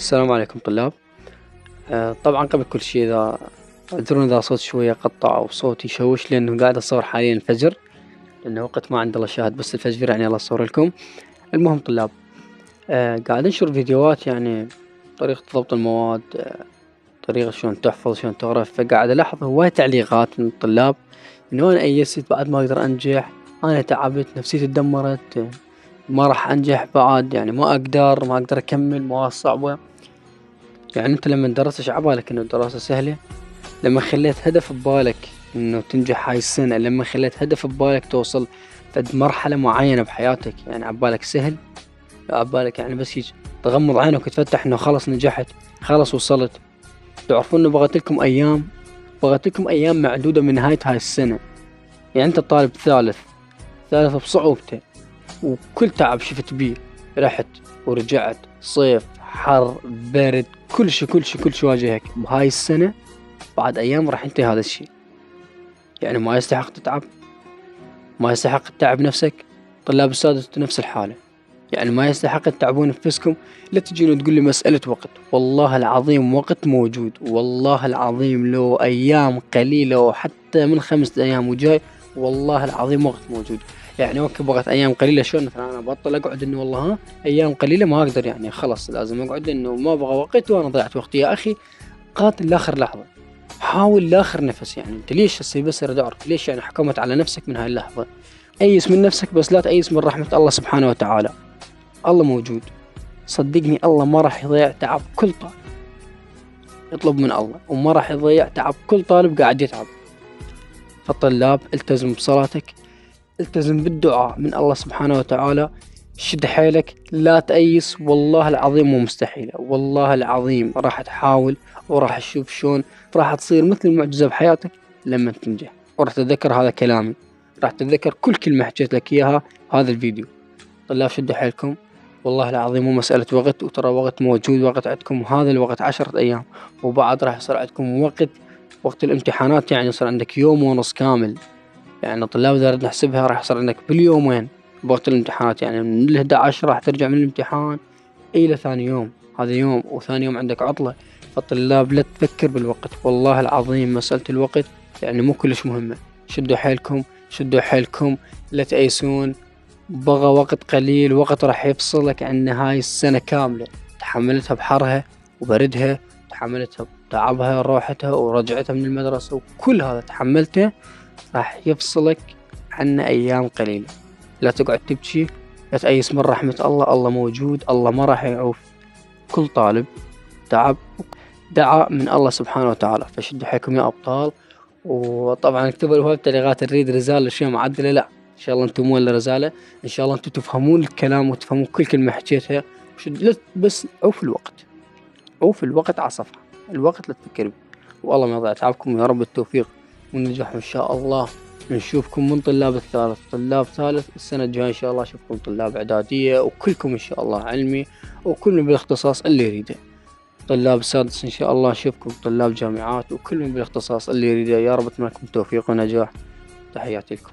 السلام عليكم طلاب. طبعا قبل كل شيء إذا اعذروني إذا صوت شوية قطع أو صوتي يشوش لأنه قاعد أصور حاليا الفجر، لأنه وقت ما عندي الله شاهد بس الفجر يعني الله أصور لكم. المهم طلاب، قاعد أنشر فيديوهات يعني طريقة ضبط المواد، طريقة شلون تحفظ شلون تغرف، فقاعد ألاحظ هواي تعليقات من الطلاب إنه أنا أيست بعد ما أقدر أنجح، أنا تعبت نفسيتي تدمرت، ما راح أنجح بعد، يعني ما أقدر أكمل مواد صعبة. يعني أنت لما درست عبالك إنه الدراسة سهلة، لما خليت هدف ببالك إنه تنجح هاي السنة، لما خليت هدف ببالك توصل فد مرحلة معينة بحياتك، يعني عبالك سهل، عبالك يعني بس هيج تغمض عينك وتفتح إنه خلص نجحت، خلص وصلت. تعرفون إنه بغيت لكم أيام معدودة من نهاية هاي السنة. يعني أنت طالب ثالث بصعوبته وكل تعب شفت بيه، رحت ورجعت، صيف حر برد، كل شي واجهك بهاي السنة، بعد أيام راح ينتهي هذا الشي. يعني ما يستحق تتعب؟ ما يستحق تتعب نفسك؟ طلاب السادس نفس الحالة، يعني ما يستحق تتعبون نفسكم؟ لا تجيني تقول لي مسألة وقت، والله العظيم وقت موجود، والله العظيم لو أيام قليلة وحتى من 5 أيام وجاي، والله العظيم وقت موجود. يعني اوكي بغت ايام قليله، شلون مثلا انا بطل اقعد انه والله ايام قليله ما اقدر، يعني خلص لازم اقعد انه ما ابغى وقت وانا ضيعت وقتي. يا اخي قاتل لاخر لحظه، حاول لاخر نفس. يعني انت ليش هسه بس اريد اعرف ليش يعني حكمت على نفسك من هاي اللحظه؟ ايس من نفسك بس لا تأيس من رحمه الله سبحانه وتعالى. الله موجود، صدقني الله ما راح يضيع تعب كل طالب يطلب من الله، وما راح يضيع تعب كل طالب قاعد يتعب. فالطلاب التزم بصلاتك، التزم بالدعاء من الله سبحانه وتعالى، شد حيلك لا تأيس، والله العظيم مو مستحيلة، والله العظيم راح تحاول وراح تشوف شلون راح تصير مثل المعجزة بحياتك لما تنجح. وراح تتذكر هذا كلامي، راح تتذكر كل كلمة حكيت لك إياها هذا الفيديو. طلاب شدوا حيلكم، والله العظيم مو مسألة وقت، وترى وقت موجود، وقت عندكم هذا الوقت 10 أيام، وبعد راح يصير عندكم وقت الامتحانات، يعني يصير عندك يوم ونص كامل. يعني الطلاب إذا ردنا نحسبها راح يصير عندك باليومين بوقت الامتحانات، يعني من 11 راح ترجع من الامتحان إلى ثاني يوم، هذا يوم وثاني يوم عندك عطلة. فالطلاب لا تفكر بالوقت، والله العظيم مسألة الوقت يعني مو كلش مهمة. شدوا حيلكم لا تأيسون، بغى وقت قليل، وقت راح يفصلك عن هاي السنة كاملة. تحملتها بحرها وبردها، تحملتها بتعبها روحتها ورجعتها من المدرسة، وكل هذا تحملته راح يفصلك عنا أيام قليلة. لا تقعد تبكي، لا تأيس من رحمة الله، الله موجود، الله ما راح يعوف كل طالب تعب دعا من الله سبحانه وتعالى. فشدوا حيلكم يا أبطال. وطبعا اكتبوا لي بالتعليقات نريد رسالة شيء معدلة، لا إن شاء الله أنتم مو إلا رسالة، إن شاء الله أنتم تفهمون الكلام وتفهمون كل كلمة حكيتها. بس عوف الوقت على صفحة، الوقت لا تفكر به. والله ما يضيع تعبكم، يا رب التوفيق والنجاح إن شاء الله. نشوفكم من طلاب الثالث، طلاب ثالث السنة الجاية إن شاء الله أشوفكم طلاب إعدادية، وكلكم إن شاء الله علمي، وكل من بالاختصاص اللي يريده. طلاب السادس إن شاء الله أشوفكم طلاب جامعات، وكل من بالاختصاص اللي يريده. يا رب أتمنى لكم التوفيق ونجاح. تحياتي لكم.